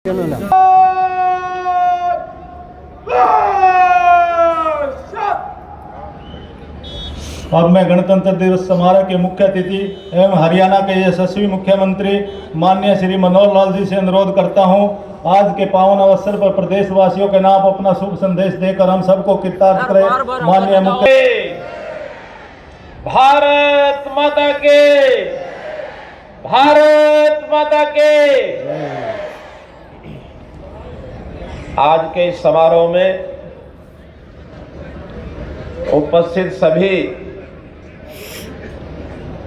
अब मैं गणतंत्र दिवस समारोह के मुख्य अतिथि एवं हरियाणा के यशस्वी मुख्यमंत्री माननीय श्री मनोहर लाल जी से अनुरोध करता हूं, आज के पावन अवसर पर प्रदेशवासियों के नाम अपना शुभ संदेश देकर हम सबको कृतार्थ करें। माननीय मुख्य भारत माता के, भारत माता के। आज के इस समारोह में उपस्थित सभी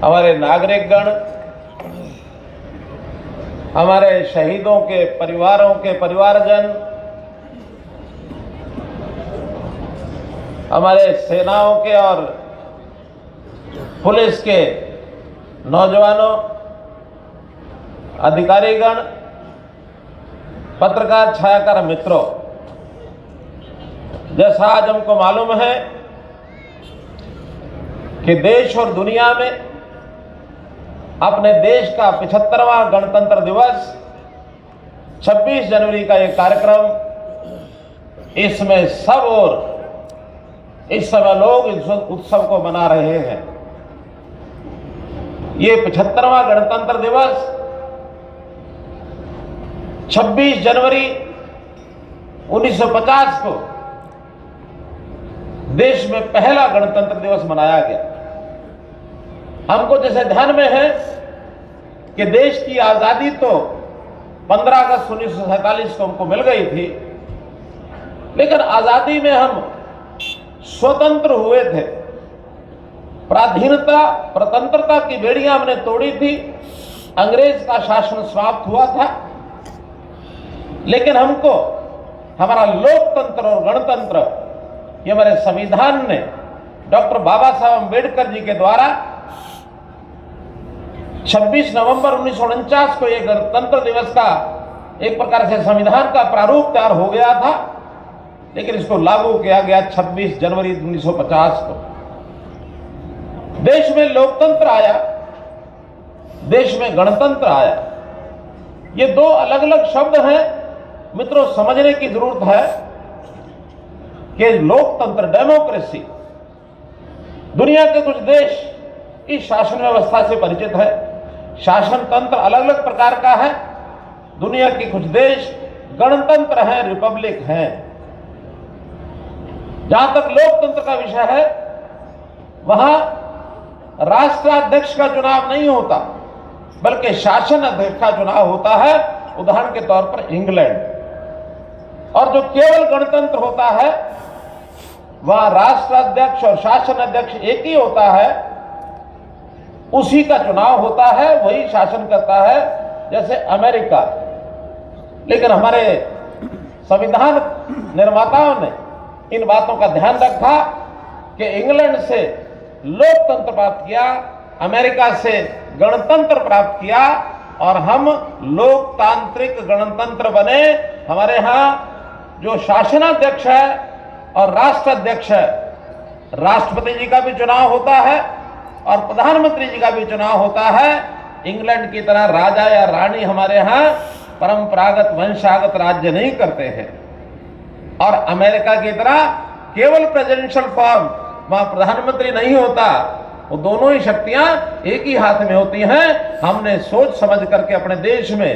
हमारे नागरिकगण, हमारे शहीदों के परिवारों के परिवारजन, हमारे सेनाओं के और पुलिस के नौजवानों, अधिकारीगण, पत्रकार छायाकार मित्रों, जैसा आज हमको मालूम है कि देश और दुनिया में अपने देश का 75वां गणतंत्र दिवस 26 जनवरी का ये कार्यक्रम, इसमें सब और इस समय लोग इस उत्सव को मना रहे हैं। ये 75वां गणतंत्र दिवस 26 जनवरी 1950 को देश में पहला गणतंत्र दिवस मनाया गया। हमको जैसे ध्यान में है कि देश की आजादी तो 15 अगस्त 1947 को हमको मिल गई थी, लेकिन आजादी में हम स्वतंत्र हुए थे। पराधीनता, स्वतंत्रता की बेड़ियां हमने तोड़ी थी, अंग्रेज का शासन समाप्त हुआ था, लेकिन हमको हमारा लोकतंत्र और गणतंत्र, ये हमारे संविधान ने डॉक्टर बाबा साहब अम्बेडकर जी के द्वारा 26 नवंबर 1949 को यह गणतंत्र दिवस का एक प्रकार से संविधान का प्रारूप तैयार हो गया था, लेकिन इसको लागू किया गया 26 जनवरी 1950 को। देश में लोकतंत्र आया, देश में गणतंत्र आया। ये दो अलग अलग शब्द हैं मित्रों, समझने की जरूरत है कि लोकतंत्र, डेमोक्रेसी, दुनिया के कुछ देश इस शासन व्यवस्था से परिचित है। शासन तंत्र अलग अलग प्रकार का है। दुनिया के कुछ देश गणतंत्र हैं, रिपब्लिक हैं। जहां तक लोकतंत्र का विषय है, वहां राष्ट्राध्यक्ष का चुनाव नहीं होता, बल्कि शासन अध्यक्ष का चुनाव होता है। उदाहरण के तौर पर इंग्लैंड। और जो केवल गणतंत्र होता है, वहां राष्ट्राध्यक्ष और शासन अध्यक्ष एक ही होता है, उसी का चुनाव होता है, वही शासन करता है, जैसे अमेरिका। लेकिन हमारे संविधान निर्माताओं ने इन बातों का ध्यान रखा कि इंग्लैंड से लोकतंत्र प्राप्त किया, अमेरिका से गणतंत्र प्राप्त किया, और हम लोकतांत्रिक गणतंत्र बने। हमारे यहां जो शासनाध्यक्ष है और राष्ट्राध्यक्ष है, राष्ट्रपति जी का भी चुनाव होता है और प्रधानमंत्री जी का भी चुनाव होता है। इंग्लैंड की तरह राजा या रानी हमारे यहाँ परंपरागत वंशागत राज्य नहीं करते हैं, और अमेरिका की तरह केवल प्रेसिडेंशियल फॉर्म, वहां प्रधानमंत्री नहीं होता। वो दोनों ही शक्तियां एक ही हाथ में होती हैं। हमने सोच समझ करके अपने देश में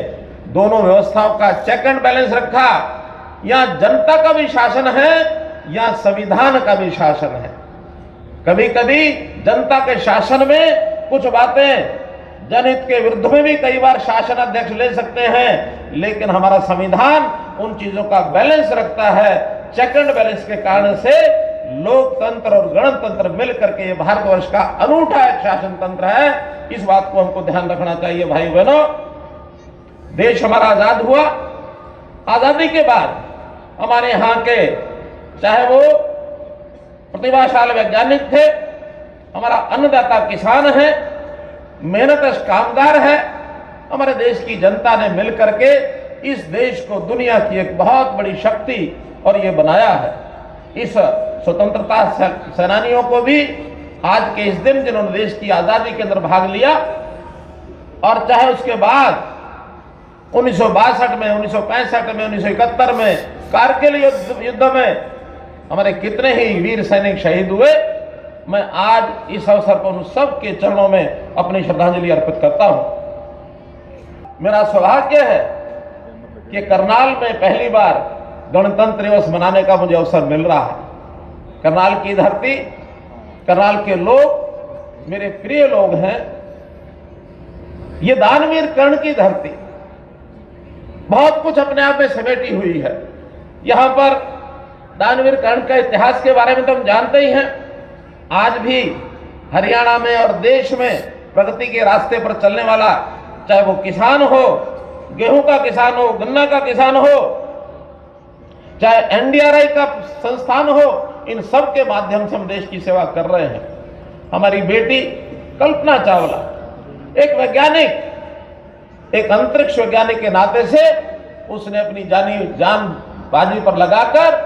दोनों व्यवस्थाओं का चेक एंड बैलेंस रखा। यहाँ जनता का भी शासन है, यहाँ संविधान का भी शासन है। कभी कभी जनता के शासन में कुछ बातें जनहित के विरुद्ध में भी कई बार शासन अध्यक्ष ले सकते हैं, लेकिन हमारा संविधान उन चीजों का बैलेंस रखता है। चेक एंड बैलेंस के कारण से लोकतंत्र और गणतंत्र मिलकर के ये भारतवर्ष का अनूठा एक शासन तंत्र है। इस बात को हमको ध्यान रखना चाहिए भाई बहनों। देश हमारा आजाद हुआ, आजादी के बाद हमारे यहाँ के चाहे वो प्रतिभाशाली वैज्ञानिक थे, हमारा अन्नदाता किसान है, मेहनतकश कामगार है, हमारे देश की जनता ने मिलकर के इस देश को दुनिया की एक बहुत बड़ी शक्ति और ये बनाया है। इस स्वतंत्रता सेनानियों को भी आज के इस दिन जिन्होंने देश की आजादी के अंदर भाग लिया, और चाहे उसके बाद 1962 में, 1965 में, 1971 में, कारगिल युद्ध में हमारे कितने ही वीर सैनिक शहीद हुए। मैं आज इस अवसर पर उन सब के चरणों में अपनी श्रद्धांजलि अर्पित करता हूं। मेरा सौभाग्य है कि करनाल में पहली बार गणतंत्र दिवस मनाने का मुझे अवसर मिल रहा है। करनाल की धरती, करनाल के लोग मेरे प्रिय लोग हैं। ये दानवीर कर्ण की धरती बहुत कुछ अपने आप में समेटी हुई है। यहां पर दानवीर कर्ण का इतिहास के बारे में तो हम जानते ही हैं। आज भी हरियाणा में और देश में प्रगति के रास्ते पर चलने वाला, चाहे वो किसान हो, गेहूं का किसान हो, गन्ना का किसान हो, चाहे एनडीआरआई का संस्थान हो, इन सब के माध्यम से हम देश की सेवा कर रहे हैं। हमारी बेटी कल्पना चावला एक वैज्ञानिक, एक अंतरिक्ष वैज्ञानिक के नाते से उसने अपनी जान बाजी पर लगाकर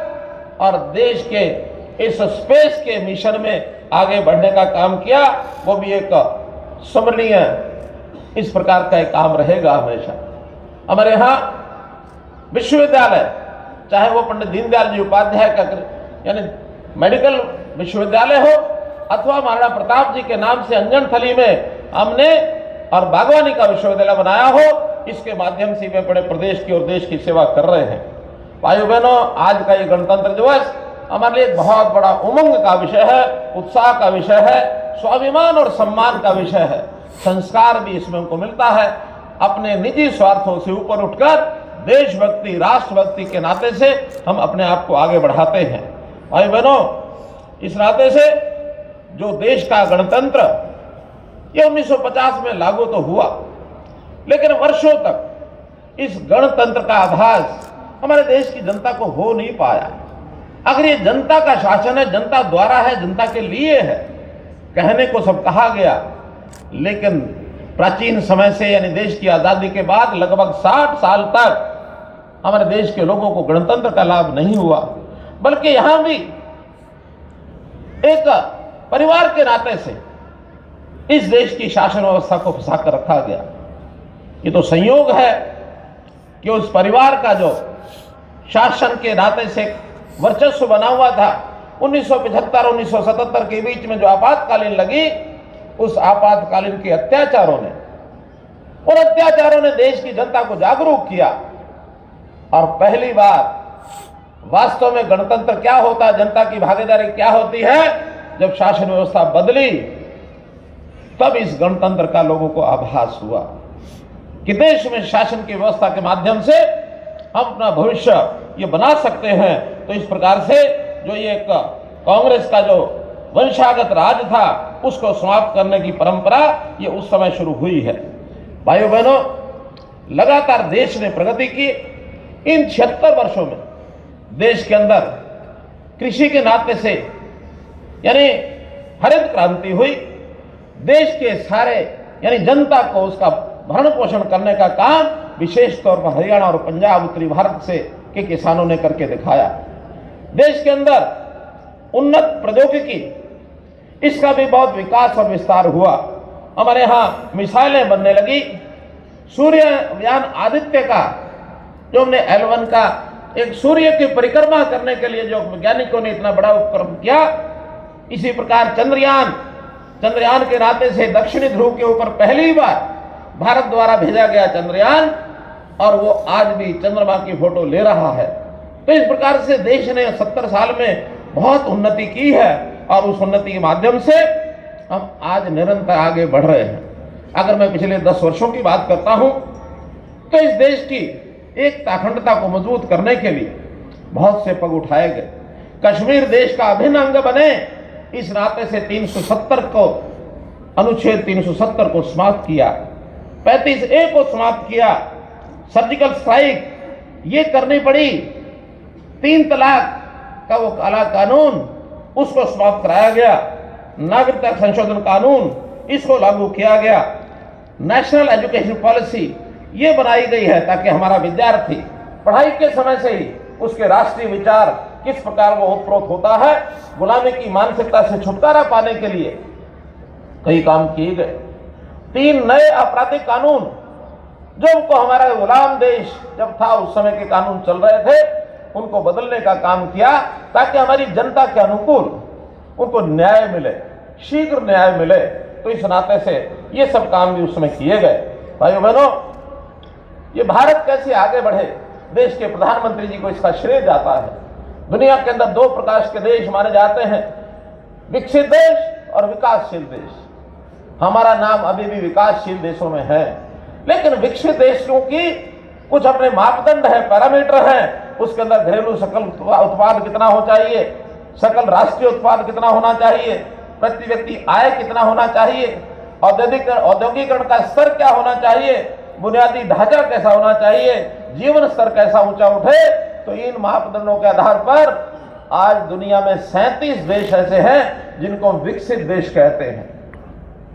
और देश के इस स्पेस के मिशन में आगे बढ़ने का काम किया। वो भी एक स्मरणीय इस प्रकार का एक काम रहेगा हमेशा। हमारे यहाँ विश्वविद्यालय, चाहे वो पंडित दीनदयाल जी उपाध्याय का यानी मेडिकल विश्वविद्यालय हो, अथवा महाराणा प्रताप जी के नाम से अंजन थली में हमने और बागवानी का विश्वविद्यालय बनाया हो, इसके माध्यम से वे बड़े प्रदेश की और देश की सेवा कर रहे हैं। भाइयों बहनों, आज का ये गणतंत्र दिवस हमारे लिए बहुत बड़ा उमंग का विषय है, उत्साह का विषय है, स्वाभिमान और सम्मान का विषय है। संस्कार भी इसमें हमको मिलता है। अपने निजी स्वार्थों से ऊपर उठकर देशभक्ति, राष्ट्रभक्ति के नाते से हम अपने आप को आगे बढ़ाते हैं। भाई बहनों, इस नाते से जो देश का गणतंत्र ये 1950 में लागू तो हुआ, लेकिन वर्षों तक इस गणतंत्र का आभास हमारे देश की जनता को हो नहीं पाया। अगर ये जनता का शासन है, जनता द्वारा है, जनता के लिए है, कहने को सब कहा गया, लेकिन प्राचीन समय से यानी देश की आजादी के बाद लगभग 60 साल तक हमारे देश के लोगों को गणतंत्र का लाभ नहीं हुआ, बल्कि यहां भी एक परिवार के नाते से इस देश की शासन व्यवस्था को फंसा कर रखा गया। ये तो संयोग है कि उस परिवार का जो शासन के नाते से वर्चस्व बना हुआ था, 1975-1977 के बीच में जो आपातकालीन लगी, उस आपातकालीन के अत्याचारों ने देश की जनता को जागरूक किया और पहली बार वास्तव में गणतंत्र क्या होता है, जनता की भागीदारी क्या होती है, जब शासन व्यवस्था बदली तब इस गणतंत्र का लोगों को आभास हुआ कि देश में शासन की व्यवस्था के माध्यम से हम अपना भविष्य ये बना सकते हैं। तो इस प्रकार से जो ये कांग्रेस का जो वंशागत राज था उसको समाप्त करने की परंपरा ये उस समय शुरू हुई है। भाइयों बहनों, लगातार देश ने प्रगति की। इन 76 वर्षों में देश के अंदर कृषि के नाते से यानी हरित क्रांति हुई। देश के सारे यानी जनता को उसका भरण पोषण करने का काम विशेष तौर पर हरियाणा और पंजाब, उत्तरी भारत से के किसानों ने करके दिखाया। देश के अंदर उन्नत प्रौद्योगिकी, इसका भी बहुत विकास और विस्तार हुआ। हमारे यहाँ मिसाइलें बनने लगी। सूर्ययान आदित्य का जो हमने L1 का एक सूर्य की परिक्रमा करने के लिए जो वैज्ञानिकों ने इतना बड़ा उपक्रम किया, इसी प्रकार चंद्रयान के नाते से दक्षिणी ध्रुव के ऊपर पहली बार भारत द्वारा भेजा गया चंद्रयान, और वो आज भी चंद्रमा की फोटो ले रहा है। तो इस प्रकार से देश ने 70 साल में बहुत उन्नति की है और उस उन्नति के माध्यम से हम आज निरंतर आगे बढ़ रहे हैं। अगर मैं पिछले 10 वर्षों की बात करता हूं तो इस देश की एकता अखंडता को मजबूत करने के लिए बहुत से पग उठाए गए। कश्मीर देश का अभिन्न अंग बने, इस नाते से 370 को अनुच्छेद 370 को समाप्त किया, 35A को समाप्त किया। सर्जिकल स्ट्राइक ये करनी पड़ी। 3 तलाक का वो काला कानून उसको समाप्त कराया गया। नागरिकता संशोधन कानून इसको लागू किया गया। नेशनल एजुकेशन पॉलिसी ये बनाई गई है ताकि हमारा विद्यार्थी पढ़ाई के समय से ही उसके राष्ट्रीय विचार किस प्रकार वो ओतप्रोत होता है, गुलामी की मानसिकता से छुटकारा पाने के लिए कई काम किए गए। 3 नए आपराधिक कानून जो उनको हमारा गुलाम देश जब था उस समय के कानून चल रहे थे, उनको बदलने का काम किया ताकि हमारी जनता के अनुकूल उनको न्याय मिले, शीघ्र न्याय मिले। तो इस नाते से ये सब काम भी उसमें किए गए। भाइयों बहनों, ये भारत कैसे आगे बढ़े, देश के प्रधानमंत्री जी को इसका श्रेय जाता है। दुनिया के अंदर दो प्रकार के देश माने जाते हैं, विकसित देश और विकासशील देश। हमारा नाम अभी भी विकासशील देशों में है, लेकिन विकसित देशों की कुछ अपने मापदंड है, पैरामीटर हैं। उसके अंदर घरेलू सकल उत्पाद कितना हो चाहिए, सकल राष्ट्रीय उत्पाद कितना होना चाहिए, प्रति व्यक्ति आय कितना होना चाहिए, औद्योगिकरण का स्तर क्या होना चाहिए, बुनियादी ढांचा कैसा होना चाहिए, जीवन स्तर कैसा ऊंचा उठे। तो इन मापदंडों के आधार पर आज दुनिया में 37 देश ऐसे हैं जिनको विकसित देश कहते हैं।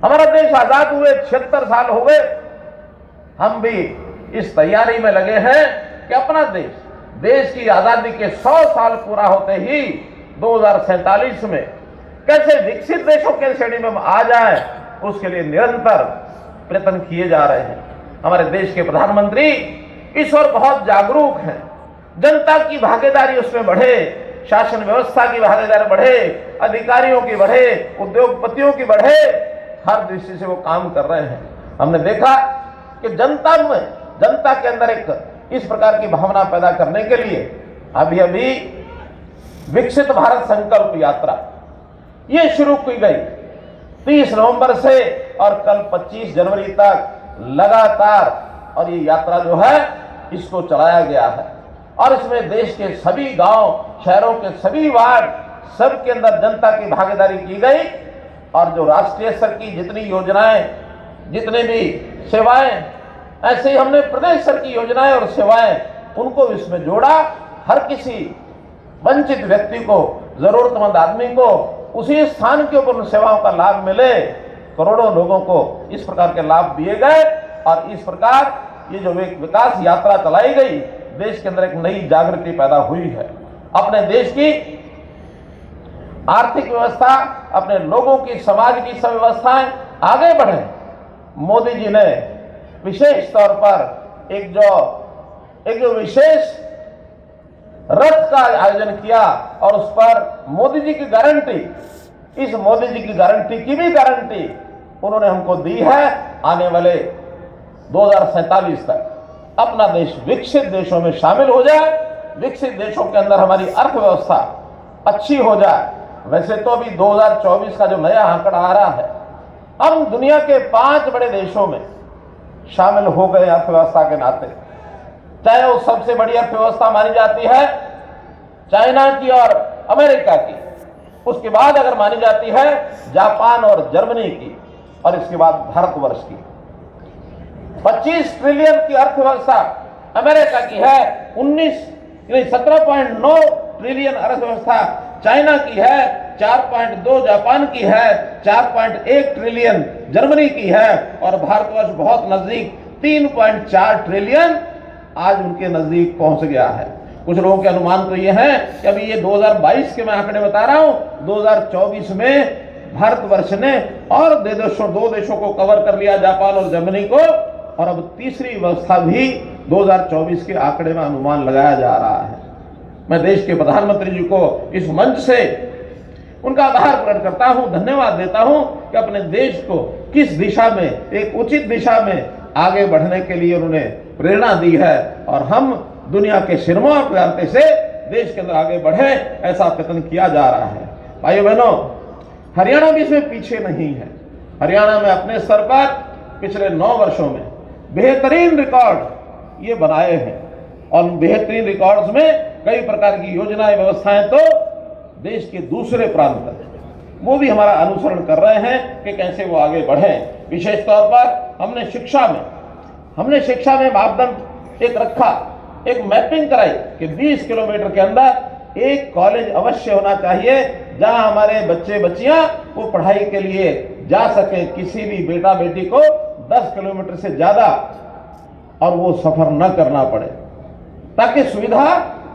हमारा देश आजाद हुए 76 साल हो गए, हम भी इस तैयारी में लगे हैं कि अपना देश की आजादी के 100 साल पूरा होते ही 2047 में कैसे विकसित देशों के श्रेणी में आ जाए, उसके लिए निरंतर प्रयत्न किए जा रहे हैं। हमारे देश के प्रधानमंत्री इस ओर बहुत जागरूक हैं, जनता की भागीदारी उसमें बढ़े, शासन व्यवस्था की भागीदारी बढ़े, अधिकारियों की बढ़े, उद्योगपतियों की बढ़े, हर दृष्टि से वो काम कर रहे हैं। हमने देखा कि जनता के अंदर एक इस प्रकार की भावना पैदा करने के लिए अभी विकसित भारत संकल्प यात्रा ये शुरू की गई 30 नवंबर से और कल 25 जनवरी तक लगातार, और ये यात्रा जो है इसको चलाया गया है। और इसमें देश के सभी गांव, शहरों के सभी वार्ड, सब के अंदर जनता की भागीदारी की गई। और जो राष्ट्रीय स्तर की जितनी योजनाएं, जितने भी सेवाएं, ऐसे ही हमने प्रदेश स्तर की योजनाएं और सेवाएं उनको इसमें जोड़ा। हर किसी वंचित व्यक्ति को, जरूरतमंद आदमी को उसी स्थान के ऊपर उन सेवाओं का लाभ मिले। करोड़ों लोगों को इस प्रकार के लाभ दिए गए और इस प्रकार ये जो एक विकास यात्रा चलाई गई, देश के अंदर एक नई जागृति पैदा हुई है। अपने देश की आर्थिक व्यवस्था, अपने लोगों की, समाज की सब व्यवस्थाएं आगे बढ़े। मोदी जी ने विशेष तौर पर एक जो विशेष रथ का आयोजन किया और उस पर मोदी जी की गारंटी, इस मोदी जी की गारंटी की भी गारंटी उन्होंने हमको दी है। आने वाले 2047 तक अपना देश विकसित देशों में शामिल हो जाए, विकसित देशों के अंदर हमारी अर्थव्यवस्था अच्छी हो जाए। वैसे तो अभी 2024 का जो नया आंकड़ा आ रहा है, हम दुनिया के 5 बड़े देशों में शामिल हो गए अर्थव्यवस्था के नाते। चाहे वो सबसे बड़ी अर्थव्यवस्था मानी जाती है चाइना की और अमेरिका की, उसके बाद अगर मानी जाती है जापान और जर्मनी की, और इसके बाद भारतवर्ष की। 25 ट्रिलियन की अर्थव्यवस्था अमेरिका की है, 17.9 ट्रिलियन अर्थव्यवस्था चाइना की है, 4.2 जापान की है, 4.1 ट्रिलियन जर्मनी की है, और भारतवर्ष बहुत नजदीक 3.4 ट्रिलियन आज उनके नजदीक पहुंच गया है। कुछ लोगों के अनुमान तो ये है कि अभी ये 2022 के मैं आंकड़े बता रहा हूं, 2024 में भारतवर्ष ने और दो देशों को कवर कर लिया, जापान और जर्मनी को, और अब तीसरी व्यवस्था भी 2024 के आंकड़े में अनुमान लगाया जा रहा है। मैं देश के प्रधानमंत्री जी को इस मंच से उनका आभार प्रकट करता हूं, धन्यवाद देता हूं कि अपने देश को किस दिशा में, एक उचित दिशा में आगे बढ़ने के लिए उन्होंने प्रेरणा दी है, और हम दुनिया के सिरमौर प्रांत से देश के अंदर आगे बढ़े, ऐसा प्रयत्न किया जा रहा है। भाइयों बहनों, हरियाणा भी इसमें पीछे नहीं है। हरियाणा में अपने स्तर पर पिछले 9 वर्षों में बेहतरीन रिकॉर्ड ये बनाए हैं, और बेहतरीन रिकॉर्ड्स में कई प्रकार की योजनाएं, व्यवस्थाएं तो देश के दूसरे प्रांत वो भी हमारा अनुसरण कर रहे हैं कि कैसे वो आगे बढ़े। विशेष तौर पर हमने शिक्षा में मापदंड एक रखा, एक मैपिंग कराई कि 20 किलोमीटर के अंदर एक कॉलेज अवश्य होना चाहिए जहां हमारे बच्चे बच्चियां वो पढ़ाई के लिए जा सके, किसी भी बेटा बेटी को 10 किलोमीटर से ज्यादा और वो सफर न करना पड़े, ताकि सुविधा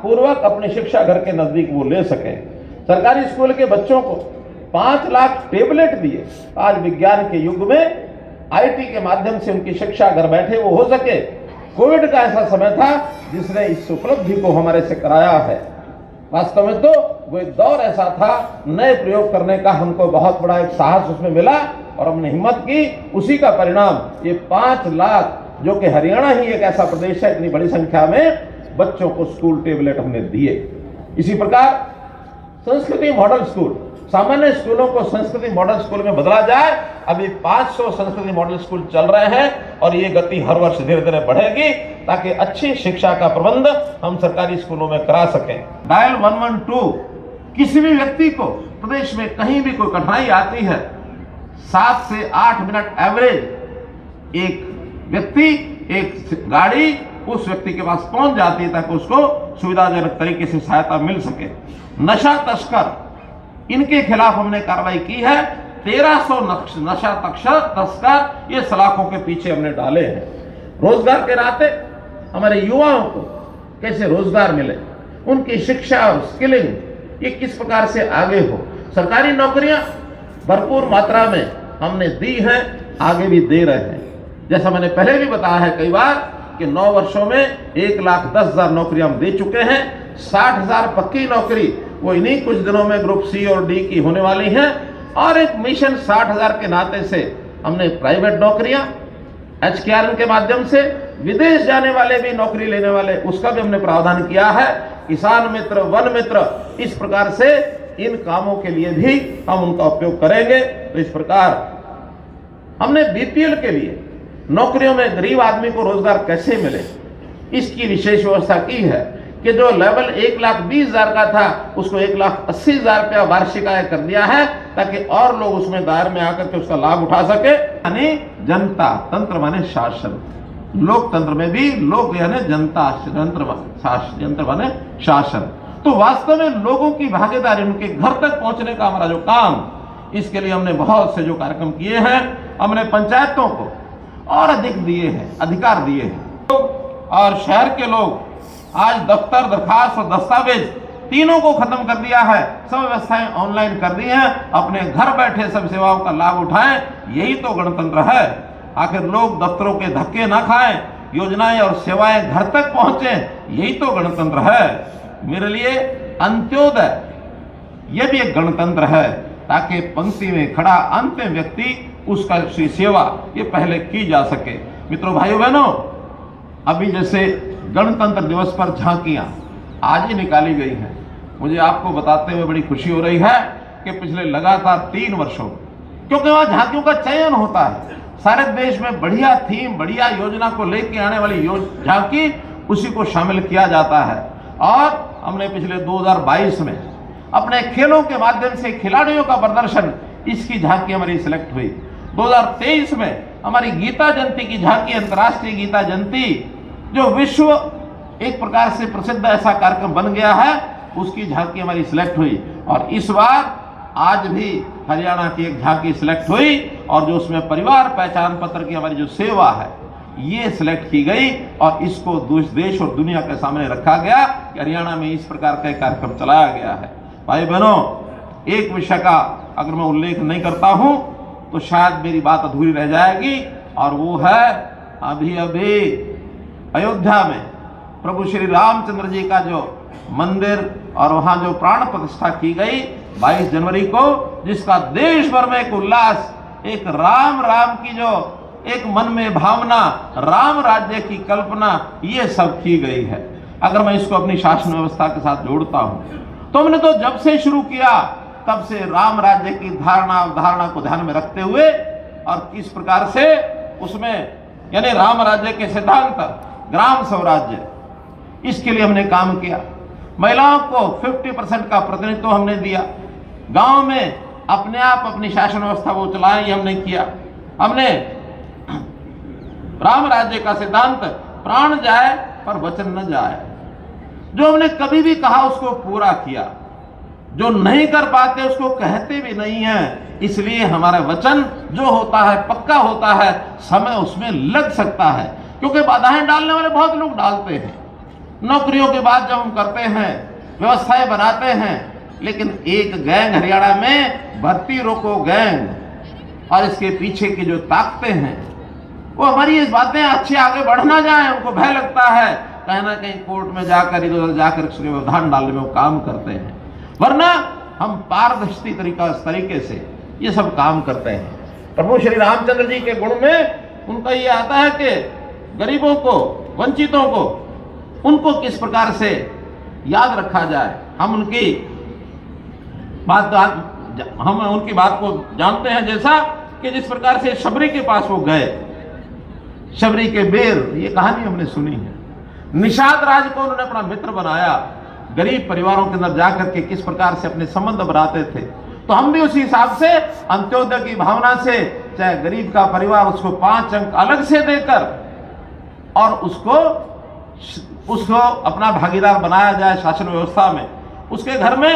पूर्वक अपनी शिक्षा घर के नजदीक वो ले सके। सरकारी स्कूल के बच्चों को 5 लाख टेबलेट दिए। आज विज्ञान के युग में आईटी के माध्यम से उनकी शिक्षा घर बैठे वो हो सके, कोविड का ऐसा समय था जिसने इस उपलब्धि को हमारे से कराया है। वास्तव में तो वो एक दौर ऐसा था, नए प्रयोग करने का हमको बहुत बड़ा एक साहस उसमें मिला और हमने हिम्मत की। उसी का परिणाम ये 5 लाख, जो कि हरियाणा ही एक ऐसा प्रदेश है इतनी बड़ी संख्या में बच्चों को स्कूल टेबलेट हमने दिए। इसी प्रकार संस्कृति मॉडल स्कूल, सामान्य स्कूलों को संस्कृति मॉडल स्कूल में बदला जाए। अभी 500 संस्कृति मॉडल स्कूल चल रहे हैं और ये गति हर वर्ष धीरे धीरे बढ़ेगी ताकि अच्छी शिक्षा का प्रबंध हम सरकारी स्कूलों में करा सकें। डायल 112, किसी भी व्यक्ति को प्रदेश में कहीं भी कोई कठिनाई आती है, 7 से 8 मिनट एवरेज एक व्यक्ति, एक गाड़ी उस व्यक्ति के पास पहुंच जाती है ताकि उसको सुविधाजनक तरीके से सहायता मिल सके। नशा तस्कर, इनके खिलाफ हमने कार्रवाई की है। 1300 नशा तस्कर ये सलाखों के पीछे हमने डाले हैं। रोजगार के नाते हमारे युवाओं को कैसे रोजगार मिले, उनकी शिक्षा और स्किलिंग ये किस प्रकार से आगे हो। सरकारी नौकरियां भरपूर मात्रा में हमने दी हैं, आगे भी दे रहे हैं। जैसा मैंने पहले भी बताया है कई बार कि 9 वर्षों में 1,10,000 नौकरियां हम दे चुके हैं। 60,000 पक्की नौकरी वो इन्हीं कुछ दिनों में ग्रुप सी और डी की होने वाली हैं। और एक मिशन 60,000 के नाते से हमने प्राइवेट नौकरियां HKRN के माध्यम से विदेश जाने वाले भी नौकरी लेने वाले, उसका भी हमने प्रावधान किया है। किसान मित्र, वन मित्र, इस प्रकार से इन कामों के लिए भी हम उनका उपयोग करेंगे। तो इस प्रकार हमने BPL के लिए नौकरियों में गरीब आदमी को रोजगार कैसे मिले, इसकी विशेष व्यवस्था की है कि जो लेवल 1,20,000 का था उसको 1,80,000 रुपया वार्षिक आय कर दिया है ताकि और लोग उसमें दायरे में आकर के उसका लाभ उठा सके। यानी जनता तंत्र माने शासन, लोकतंत्र में भी लोग यानी जनता, यंत्र माने शासन। तो वास्तव में लोगों की भागीदारी, उनके घर तक पहुंचने का हमारा जो काम, इसके लिए हमने बहुत से जो कार्यक्रम किए हैं। हमने पंचायतों को और अधिक दिए हैं, अधिकार दिए हैं। और शहर के लोग आज दफ्तर, दरखास्त और दस्तावेज तीनों को खत्म कर दिया है। सब व्यवस्थाएं ऑनलाइन कर दी हैं। अपने घर बैठे सब सेवाओं का लाभ उठाएं, यही तो गणतंत्र है। आखिर लोग दफ्तरों के धक्के ना खाएं, योजनाएं और सेवाएं घर तक पहुंचे, यही तो गणतंत्र है। मेरे लिए अंत्योदय यह भी एक गणतंत्र है ताकि पंक्ति में खड़ा अंतिम व्यक्ति उसका सेवा ये पहले की जा सके। मित्रों, भाइयों बहनों, अभी जैसे गणतंत्र दिवस पर झांकियां आज ही निकाली गई हैं। मुझे आपको बताते हुए बड़ी खुशी हो रही है कि पिछले लगातार 3 वर्षों, क्योंकि वहां झांकियों का चयन होता है, सारे देश में बढ़िया थीम, बढ़िया योजना को लेके आने वाली झांकी, उसी को शामिल किया जाता है। और हमने पिछले 2022 में अपने खेलों के माध्यम से खिलाड़ियों का प्रदर्शन, इसकी झांकी हमारी सिलेक्ट हुई। 2023 में हमारी गीता जयंती की झांकी, अंतर्राष्ट्रीय गीता जयंती, जो विश्व एक प्रकार से प्रसिद्ध ऐसा कार्यक्रम बन गया है, उसकी झांकी हमारी सिलेक्ट हुई। और इस बार आज भी हरियाणा की एक झांकी सिलेक्ट हुई और जो उसमें परिवार पहचान पत्र की हमारी जो सेवा है ये सिलेक्ट की गई और इसको देश और दुनिया के सामने रखा गया कि हरियाणा में इस प्रकार का कार्यक्रम चलाया गया है। भाई बहनों, एक विषय का अगर मैं उल्लेख नहीं करता हूं तो शायद मेरी बात अधूरी रह जाएगी, और वो है अभी अयोध्या में प्रभु श्री रामचंद्र जी का जो मंदिर और वहां जो प्राण प्रतिष्ठा की गई 22 जनवरी को, जिसका देश भर में एक उल्लास, एक राम राम की जो एक मन में भावना, राम राज्य की कल्पना, ये सब की गई है। अगर मैं इसको अपनी शासन व्यवस्था के साथ जोड़ता हूं तो हमने तो जब से शुरू किया तब से राम राज्य की धारणा अवधारणा को ध्यान में रखते हुए और किस प्रकार से उसमें यानी राम राज्य के सिद्धांत, ग्राम स्वराज्य, इसके लिए हमने काम किया। महिलाओं को 50% का प्रतिनिधित्व हमने दिया। गांव में अपने आप अपनी शासन व्यवस्था को चलाएं, ये हमने किया। हमने राम राज्य का सिद्धांत, प्राण जाए पर वचन न जाए, जो हमने कभी भी कहा उसको पूरा किया, जो नहीं कर पाते उसको कहते भी नहीं है। इसलिए हमारा वचन जो होता है पक्का होता है, समय उसमें लग सकता है, क्योंकि बाधाएं डालने वाले बहुत लोग डालते हैं। नौकरियों के बाद जब हम करते हैं, व्यवस्थाएं बनाते हैं, लेकिन एक गैंग हरियाणा में भर्ती रोको गैंग और इसके पीछे की जो ताकतें हैं वो हमारी इस बातें अच्छी आगे बढ़ ना जाए, उनको भय लगता है, कहीं ना कहीं कोर्ट में जाकर इधर उधर जाकर उसके व्यवधान डालने में वो काम करते हैं। वरना हम पारदर्शी तरीके से ये सब काम करते हैं। प्रभु श्री रामचंद्र जी के गुण में उनका ये आता है कि गरीबों को, वंचितों को, उनको किस प्रकार से याद रखा जाए। हम उनकी बात को जानते हैं, जैसा कि जिस प्रकार से शबरी के पास वो गए, शबरी के बेर, ये कहानी हमने सुनी है। निषाद राज को उन्होंने अपना मित्र बनाया, गरीब परिवारों के अंदर जाकर के किस प्रकार से अपने संबंध बनाते थे। तो हम भी उसी हिसाब से अंत्योदय की भावना से, चाहे गरीब का परिवार, उसको 5 अंक अलग से देकर और उसको अपना भागीदार बनाया जाए शासन व्यवस्था में, उसके घर में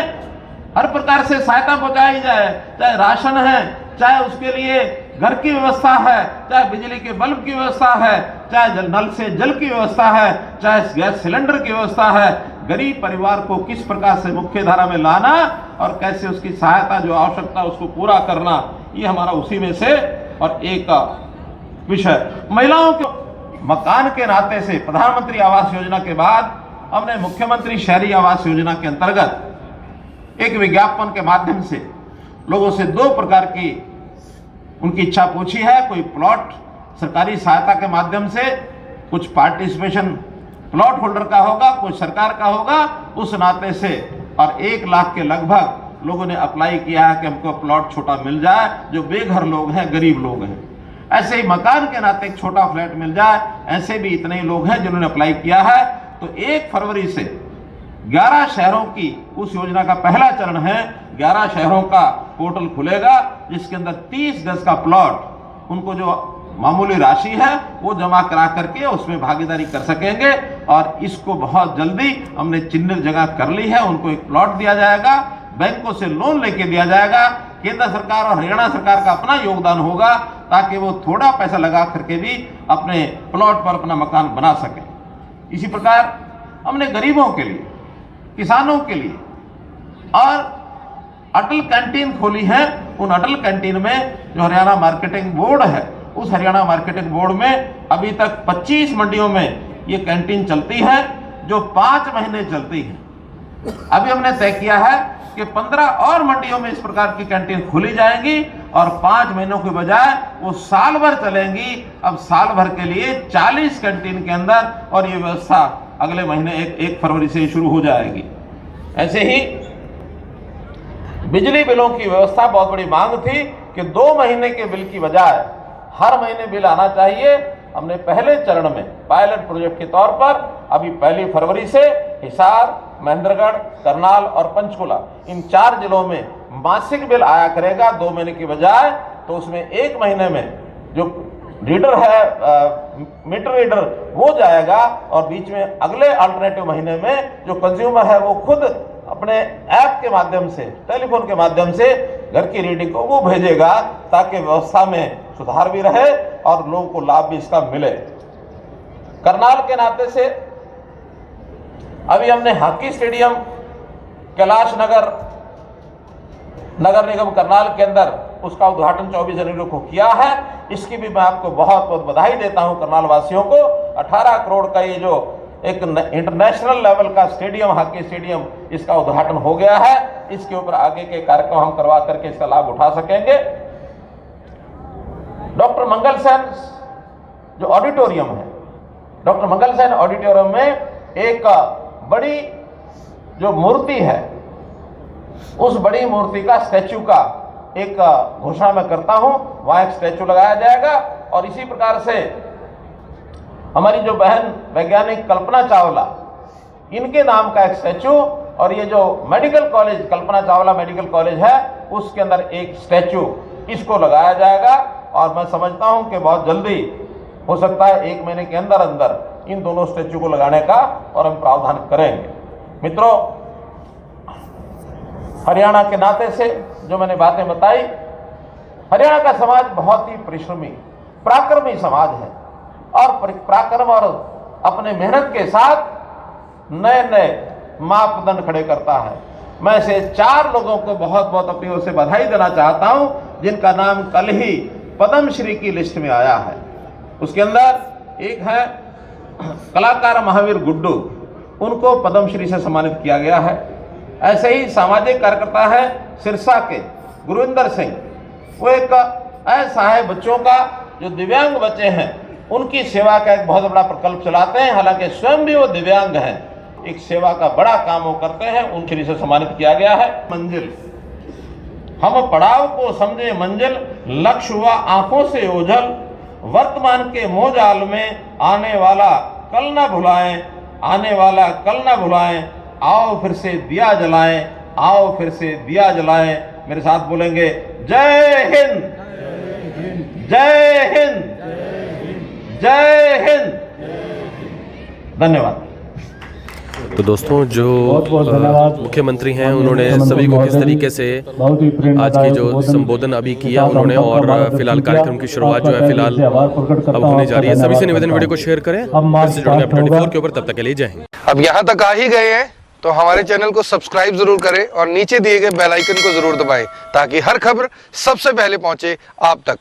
हर प्रकार से सहायता पहुंचाई जाए, चाहे राशन है, चाहे उसके लिए घर की व्यवस्था है, चाहे बिजली के बल्ब की व्यवस्था है, चाहे नल से जल की व्यवस्था है, चाहे गैस सिलेंडर की व्यवस्था है। गरीब परिवार को किस प्रकार से मुख्य धारा में लाना और कैसे उसकी सहायता जो आवश्यकता उसको पूरा करना, ये हमारा उसी में से और एक विषय। महिलाओं के मकान के नाते से प्रधानमंत्री आवास योजना के बाद हमने मुख्यमंत्री शहरी आवास योजना के अंतर्गत एक विज्ञापन के माध्यम से लोगों से 2 प्रकार की उनकी इच्छा पूछी है। कोई प्लॉट सरकारी सहायता के माध्यम से, कुछ पार्टिसिपेशन प्लॉट होल्डर का होगा, कुछ सरकार का होगा, उस नाते से, और 1 लाख के लगभग लोगों ने अप्लाई किया है कि हमको प्लॉट छोटा मिल जाए, जो बेघर लोग हैं, गरीब लोग हैं। ऐसे ही मकान के नाते एक छोटा फ्लैट मिल जाए, ऐसे भी इतने ही लोग हैं जिन्होंने अप्लाई किया है। तो 1 फरवरी से 11 शहरों की उस योजना का पहला चरण है। 11 शहरों का पोर्टल खुलेगा, जिसके अंदर 30 गज का प्लॉट, उनको जो मामूली राशि है वो जमा करा करके उसमें भागीदारी कर सकेंगे। और इसको बहुत जल्दी हमने चिन्हित जगह कर ली है, उनको एक प्लॉट दिया जाएगा, बैंकों से लोन लेके दिया जाएगा। केंद्र सरकार और हरियाणा सरकार का अपना योगदान होगा, ताकि वो थोड़ा पैसा लगा करके भी अपने प्लॉट पर अपना मकान बना सके। इसी प्रकार हमने गरीबों के लिए, किसानों के लिए और अटल कैंटीन खोली है। उन अटल कैंटीन में जो हरियाणा मार्केटिंग बोर्ड है, उस हरियाणा मार्केटिंग बोर्ड में अभी तक 25 मंडियों में ये कैंटीन चलती है, जो 5 महीने चलती है। अभी हमने तय किया है कि 15 और मंडियों में इस प्रकार की कैंटीन खोली जाएंगी और 5 महीनों के बजाय वो साल भर चलेंगी। अब साल भर के लिए 40 कैंटीन के अंदर, और ये व्यवस्था अगले महीने 1 फरवरी से शुरू हो जाएगी। ऐसे ही बिजली बिलों की व्यवस्था, बहुत बड़ी मांग थी कि 2 महीने के बिल की बजाय हर महीने बिल आना चाहिए। हमने पहले चरण में पायलट प्रोजेक्ट के तौर पर अभी 1 फरवरी से हिसार, महेंद्रगढ़, करनाल और पंचकुला, इन 4 जिलों में मासिक बिल आया करेगा 2 महीने की बजाय। तो उसमें 1 महीने में जो रीडर है, मीटर रीडर, वो जाएगा, और बीच में अगले अल्टरनेटिव महीने में जो कंज्यूमर है वो खुद अपने ऐप के माध्यम से, टेलीफोन के माध्यम से घर की रीडिंग को वो भेजेगा, ताकि व्यवस्था में सुधार भी रहे और लोगों को लाभ भी इसका मिले। करनाल के नाते से अभी हमने हॉकी स्टेडियम कैलाश नगर निगम करनाल के अंदर उसका उद्घाटन 24 जनवरी को किया है। इसकी भी मैं आपको बहुत बहुत बधाई देता हूं करनाल वासियों को। 18 करोड़ का ये जो एक इंटरनेशनल लेवल का स्टेडियम, हॉकी स्टेडियम, इसका उद्घाटन हो गया है। इसके ऊपर आगे के कार्यक्रम हम करवा करके इसका लाभ उठा सकेंगे। डॉक्टर मंगल सेन जो ऑडिटोरियम है, डॉक्टर मंगल सेन ऑडिटोरियम में एक बड़ी जो मूर्ति है, उस बड़ी मूर्ति का स्टैचू का एक घोषणा मैं करता हूं। वहां एक स्टैचू लगाया जाएगा। और इसी प्रकार से हमारी जो बहन वैज्ञानिक कल्पना चावला, इनके नाम का एक स्टैचू, और ये जो medical college Kalpana Chawla medical college है, उसके अंदर एक स्टैचू, इसको लगाया जाएगा। और मैं समझता हूं कि बहुत जल्दी हो सकता है, 1 महीने के अंदर अंदर इन दोनों स्टैचू को लगाने का और हम प्रावधान करेंगे। मित्रों, हरियाणा के नाते से जो मैंने बातें बताई, हरियाणा का समाज बहुत ही परिश्रमी, पराक्रमी समाज है, और पराक्रम और अपने मेहनत के साथ नए नए मापदंड खड़े करता है। मैं ऐसे 4 लोगों को बहुत बहुत अपनी ओर से बधाई देना चाहता हूं, जिनका नाम कल ही पद्मश्री की लिस्ट में आया है। उसके अंदर एक है कलाकार महावीर गुड्डू, उनको पद्मश्री से सम्मानित किया गया है। ऐसे ही सामाजिक कार्यकर्ता है सिरसा के गुरविंदर सिंह, वो एक ऐसा है बच्चों का जो दिव्यांग बच्चे हैं उनकी सेवा का एक बहुत बड़ा प्रकल्प चलाते हैं, हालांकि स्वयं भी वो दिव्यांग हैं, एक सेवा का बड़ा काम वो करते हैं, उनकी से सम्मानित किया गया है। मंजिल, हम पड़ाव को समझे मंजिल, लक्ष्य हुआ आंखों से ओझल, वर्तमान के मोहजाल में आने वाला कल ना भुलाएं, आने वाला कल ना भुलाएं, आओ फिर से दिया जलाएं, आओ फिर से दिया जलाएं। मेरे साथ बोलेंगे जय हिंद, जय हिंद, जय हिंद। धन्यवाद। तो दोस्तों, जो मुख्यमंत्री हैं उन्होंने सभी को किस तरीके से आज की जो संबोधन अभी किया उन्होंने, और फिलहाल कार्यक्रम की शुरुआत जो है फिलहाल अब होने जा रही है। सभी से निवेदन, वीडियो को शेयर करें, फिर से जुड़ेंगे 24 के ऊपर। तब तक के लिए जय हिंद। अब यहाँ तक आ ही गए हैं तो हमारे चैनल को सब्सक्राइब जरूर करें और नीचे दिए गए बेल आइकन को जरूर दबाएं ताकि हर खबर सबसे पहले पहुंचे आप तक।